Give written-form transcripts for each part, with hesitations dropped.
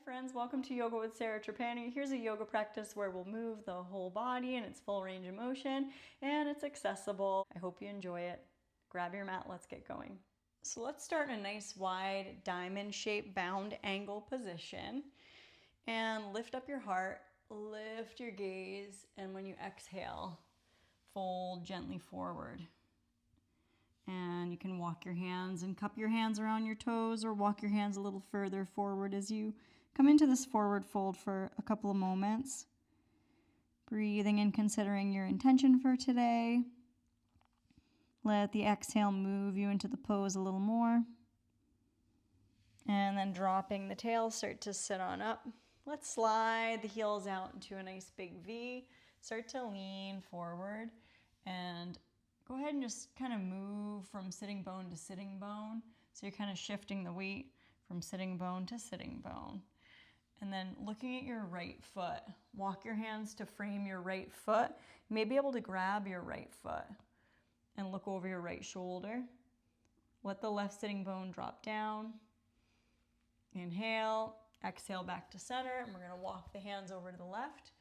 friends, welcome to Yoga with Sarah Trapani. Here's a yoga practice where we'll move the whole body in its full range of motion, and it's accessible. I hope you enjoy it. Grab your mat, let's get going. So let's start in a nice wide diamond shaped bound angle position, and lift up your heart, lift your gaze, and when you exhale, fold gently forward. And you can walk your hands and cup your hands around your toes, or walk your hands a little further forward as you come into this forward fold for a couple of moments. Breathing and considering your intention for today. Let the exhale move you into the pose a little more. And then dropping the tail, start to sit on up. Let's slide the heels out into a nice big V. Start to lean forward and go ahead and just kind of move from sitting bone to sitting bone. So you're kind of shifting the weight from sitting bone to sitting bone. And then looking at your right foot, walk your hands to frame your right foot. You may be able to grab your right foot and look over your right shoulder. Let the left sitting bone drop down. Inhale, exhale back to center, and we're gonna walk the hands over to the left.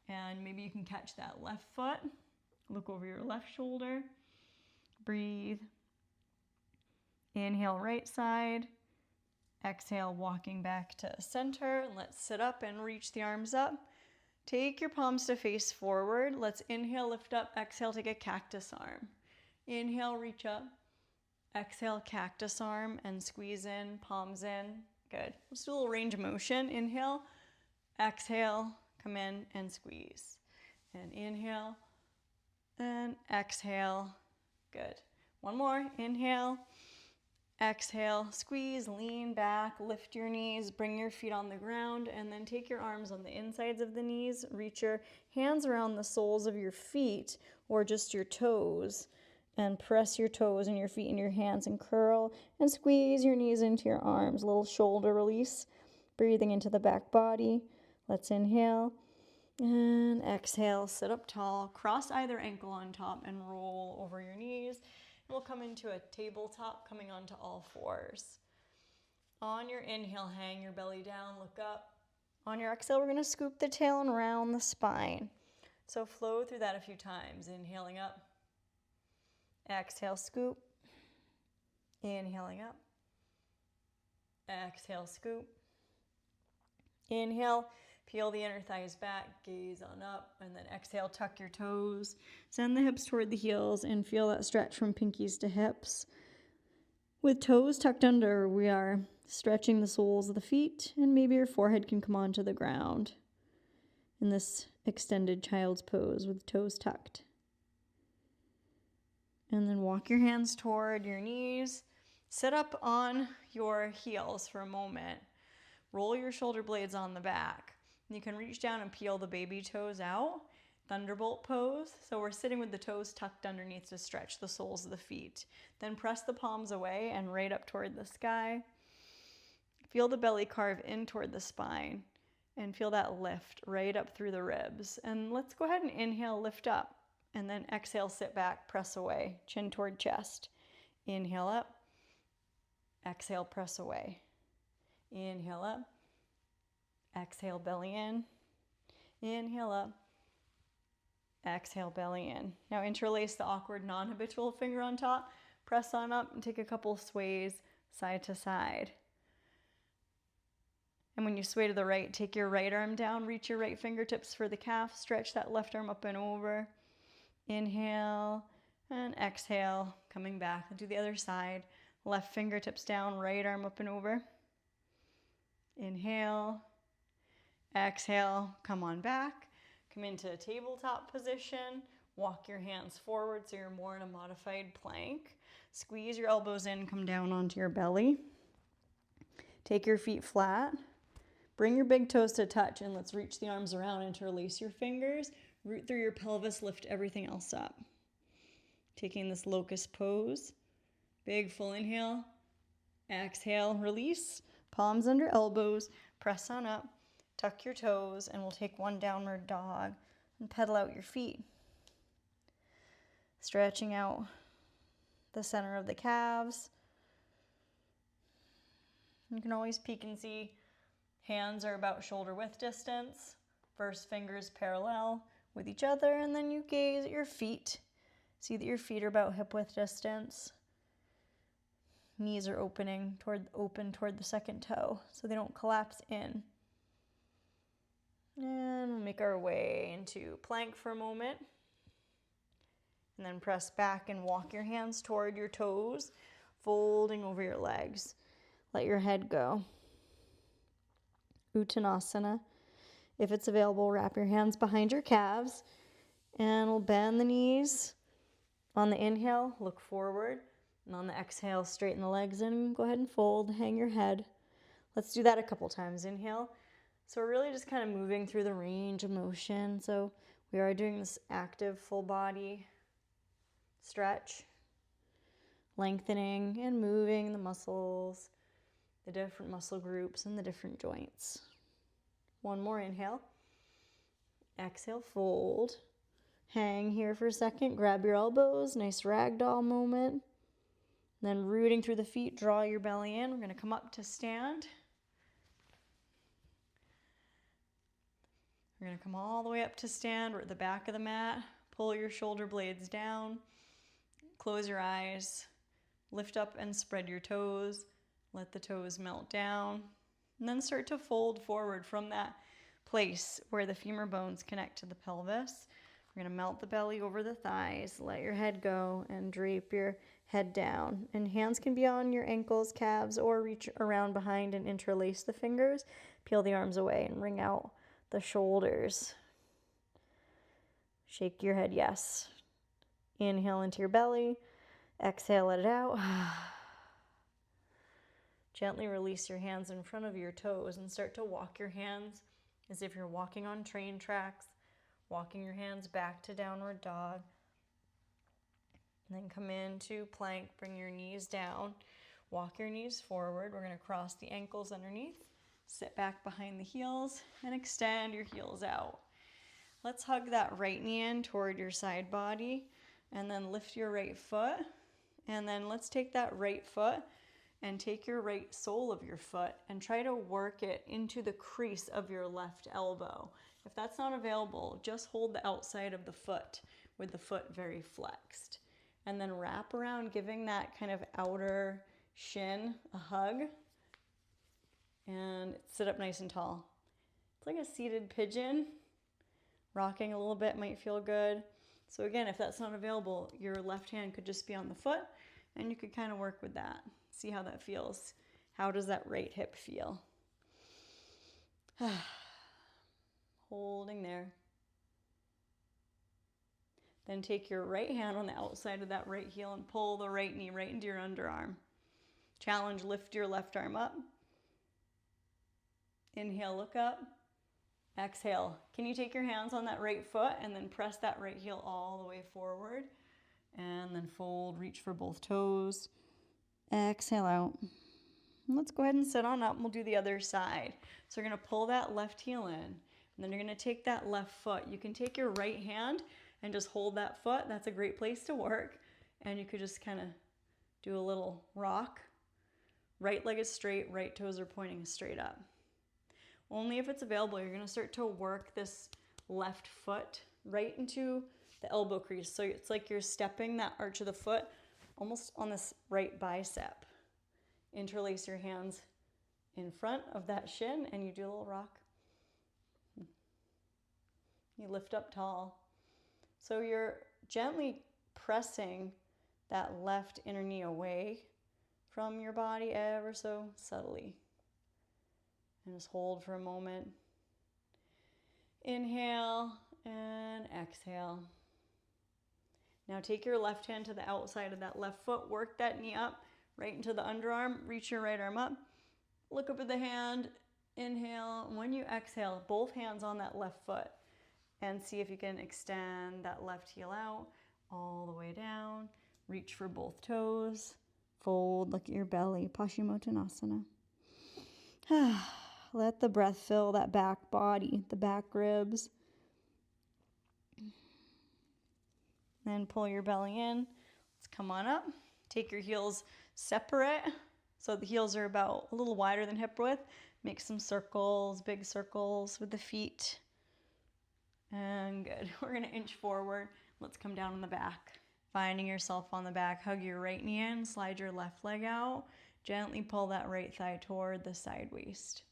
And maybe you can catch that left foot. Look over your left shoulder. Breathe. Inhale, right side. Exhale, walking back to center. And let's sit up and reach the arms up. Take your palms to face forward. Let's inhale, lift up. Exhale, take a cactus arm. Inhale, reach up. Exhale, cactus arm, and squeeze in, palms in. Good. Let's do a little range of motion. Inhale, exhale, come in and squeeze. And inhale. And exhale. Good. One more. Inhale. Exhale. Squeeze. Lean back. Lift your knees. Bring your feet on the ground. And then take your arms on the insides of the knees. Reach your hands around the soles of your feet or just your toes. And press your toes and your feet in your hands and curl. And squeeze your knees into your arms. A little shoulder release. Breathing into the back body. Let's inhale. And exhale, sit up tall, cross either ankle on top and roll over your knees. We'll come into a tabletop, coming onto all fours. On your inhale, hang your belly down, look up. On your exhale, we're gonna scoop the tail and round the spine. So flow through that a few times, inhaling up. Exhale, scoop. Inhaling up. Exhale, scoop. Inhale, peel the inner thighs back, gaze on up, and then exhale, tuck your toes. Send the hips toward the heels and feel that stretch from pinkies to hips. With toes tucked under, we are stretching the soles of the feet, and maybe your forehead can come onto the ground in this extended child's pose with toes tucked. And then walk your hands toward your knees. Sit up on your heels for a moment. Roll your shoulder blades on the back. You can reach down and peel the baby toes out. Thunderbolt pose. So we're sitting with the toes tucked underneath to stretch the soles of the feet. Then press the palms away and right up toward the sky. Feel the belly carve in toward the spine and feel that lift right up through the ribs. And let's go ahead and inhale, lift up, and then exhale, sit back, press away, chin toward chest. Inhale up, exhale, press away. Inhale up, exhale, belly in. Inhale up, exhale, belly in. Now interlace the awkward non-habitual finger on top, press on up and take a couple sways side to side. And when you sway to the right, take your right arm down, reach your right fingertips for the calf, stretch that left arm up and over. Inhale and exhale, coming back. I'll do the other side. Left fingertips down, right arm up and over. Inhale, exhale, come on back. Come into a tabletop position. Walk your hands forward so you're more in a modified plank. Squeeze your elbows in, come down onto your belly. Take your feet flat. Bring your big toes to touch and let's reach the arms around, interlace your fingers, root through your pelvis, lift everything else up. Taking this locust pose. Big full inhale. Exhale, release. Palms under elbows, press on up, tuck your toes, and we'll take one downward dog and pedal out your feet. Stretching out the center of the calves. You can always peek and see Hands are about shoulder width distance. First fingers parallel with each other, and then you gaze at your feet. See that your feet are about hip width distance. Knees are open toward the second toe, so they don't collapse in. And we'll make our way into plank for a moment. And then press back and walk your hands toward your toes, folding over your legs. Let your head go. Uttanasana. If it's available, wrap your hands behind your calves and we'll bend the knees. On the inhale, look forward. And on the exhale, straighten the legs in. Go ahead and fold, hang your head. Let's do that a couple times. Inhale. So we're really just kind of moving through the range of motion. So we are doing this active full body stretch, lengthening and moving the muscles, the different muscle groups and the different joints. One more inhale. Exhale, fold. Hang here for a second. Grab your elbows. Nice ragdoll moment. Then rooting through the feet, draw your belly in. We're going to come up to stand. We're going to come all the way up to stand. We're at the back of the mat. Pull your shoulder blades down. Close your eyes. Lift up and spread your toes. Let the toes melt down. And then start to fold forward from that place where the femur bones connect to the pelvis. We're going to melt the belly over the thighs. Let your head go and drape your head down. And hands can be on your ankles, calves, or reach around behind and interlace the fingers. Peel the arms away and wring out the shoulders. Shake your head, yes. Inhale into your belly. Exhale, let it out. Gently release your hands in front of your toes and start to walk your hands as if you're walking on train tracks, walking your hands back to downward dog. And then come into plank, bring your knees down, walk your knees forward. We're going to cross the ankles underneath, sit back behind the heels, and extend your heels out. Let's hug that right knee in toward your side body, and then lift your right foot. And then let's take that right foot and take your right sole of your foot and try to work it into the crease of your left elbow. If that's not available, just hold the outside of the foot with the foot very flexed. And then wrap around, giving that kind of outer shin a hug. And sit up nice and tall. It's like a seated pigeon. Rocking a little bit might feel good. So again, if that's not available, your left hand could just be on the foot and you could kind of work with that. See how that feels. How does that right hip feel? Holding there. Then take your right hand on the outside of that right heel and pull the right knee right into your underarm. Challenge, lift your left arm up. Inhale, look up. Exhale. Can you take your hands on that right foot and then press that right heel all the way forward? And then fold, reach for both toes. Exhale out. Let's go ahead and sit on up and we'll do the other side. So we're going to pull that left heel in. And then you're going to take that left foot. You can take your right hand and just hold that foot. That's a great place to work. And you could just kind of do a little rock. Right leg is straight, right toes are pointing straight up. Only if it's available, you're going to start to work this left foot right into the elbow crease. So it's like you're stepping that arch of the foot almost on this right bicep. Interlace your hands in front of that shin and you do a little rock. You lift up tall. So you're gently pressing that left inner knee away from your body ever so subtly. And just hold for a moment. Inhale and exhale. Now take your left hand to the outside of that left foot. Work that knee up right into the underarm. Reach your right arm up. Look up at the hand. Inhale. When you exhale, both hands on that left foot. And see if you can extend that left heel out all the way down. Reach for both toes. Fold. Look at your belly. Paschimottanasana. Let the breath fill that back body, the back ribs. Then pull your belly in. Let's come on up. Take your heels separate. So the heels are about a little wider than hip width. Make some circles, big circles with the feet. And good. We're going to inch forward. Let's come down on the back. Finding yourself on the back, hug your right knee in, slide your left leg out. Gently pull that right thigh toward the side waist.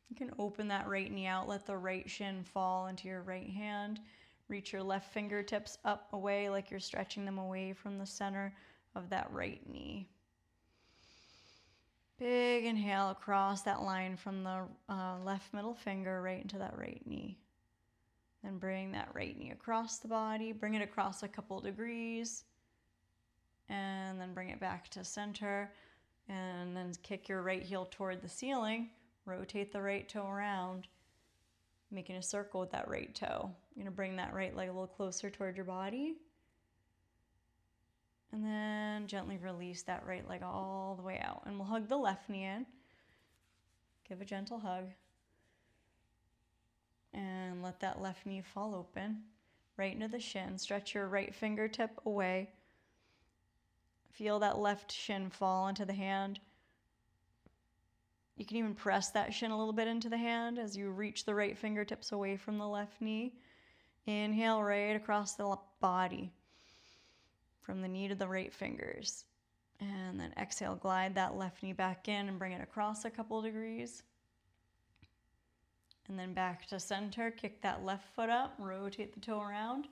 You can open that right knee out, let the right shin fall into your right hand. Reach your left fingertips up away like you're stretching them away from the center of that right knee. Big inhale across that line from the left middle finger right into that right knee. Then bring that right knee across the body, bring it across a couple degrees, and then bring it back to center, and then kick your right heel toward the ceiling, rotate the right toe around, making a circle with that right toe. You're gonna bring that right leg a little closer toward your body, and then gently release that right leg all the way out. And we'll hug the left knee in, give a gentle hug. And let that left knee fall open, right into the shin. Stretch your right fingertip away. Feel that left shin fall into the hand. You can even press that shin a little bit into the hand as you reach the right fingertips away from the left knee. Inhale right across the body, from the knee to the right fingers. And then exhale, glide that left knee back in and bring it across a couple degrees. And then back to center, kick that left foot up, rotate the toe around.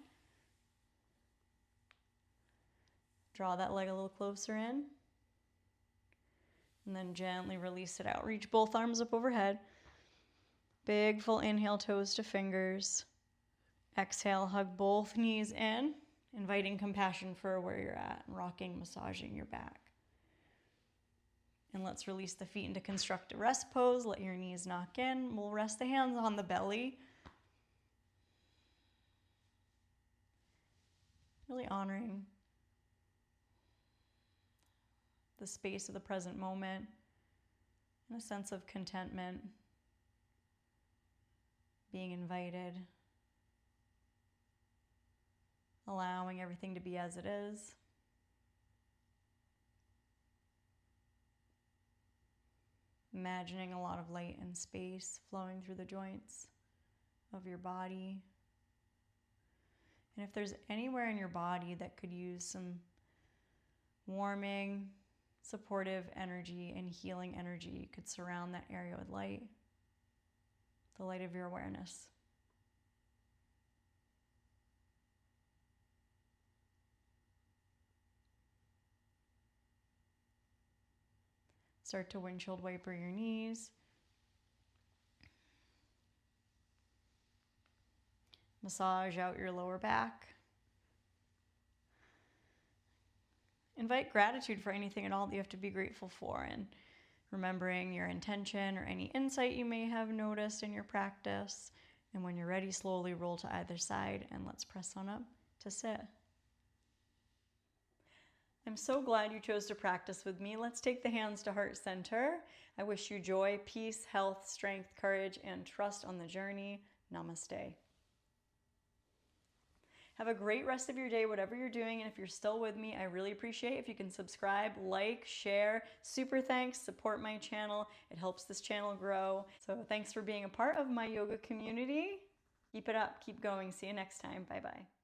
Draw that leg a little closer in. And then gently release it out. Reach both arms up overhead. Big full inhale, toes to fingers. Exhale, hug both knees in, inviting compassion for where you're at, rocking, massaging your back. And let's release the feet into constructive rest pose. Let your knees knock in. We'll rest the hands on the belly. Really honoring the space of the present moment and a sense of contentment, being invited, allowing everything to be as it is. Imagining a lot of light and space flowing through the joints of your body. And if there's anywhere in your body that could use some warming, supportive energy and healing energy, you could surround that area with light, the light of your awareness. Start to windshield wiper your knees. Massage out your lower back. Invite gratitude for anything at all that you have to be grateful for, and remembering your intention or any insight you may have noticed in your practice. And when you're ready, slowly roll to either side, and let's press on up to sit. I'm so glad you chose to practice with me. Let's take the hands to heart center. I wish you joy, peace, health, strength, courage, and trust on the journey. Namaste. Have a great rest of your day, whatever you're doing. And if you're still with me, I really appreciate if you can subscribe, like, share. Super thanks. Support my channel. It helps this channel grow. So thanks for being a part of my yoga community. Keep it up. Keep going. See you next time. Bye-bye.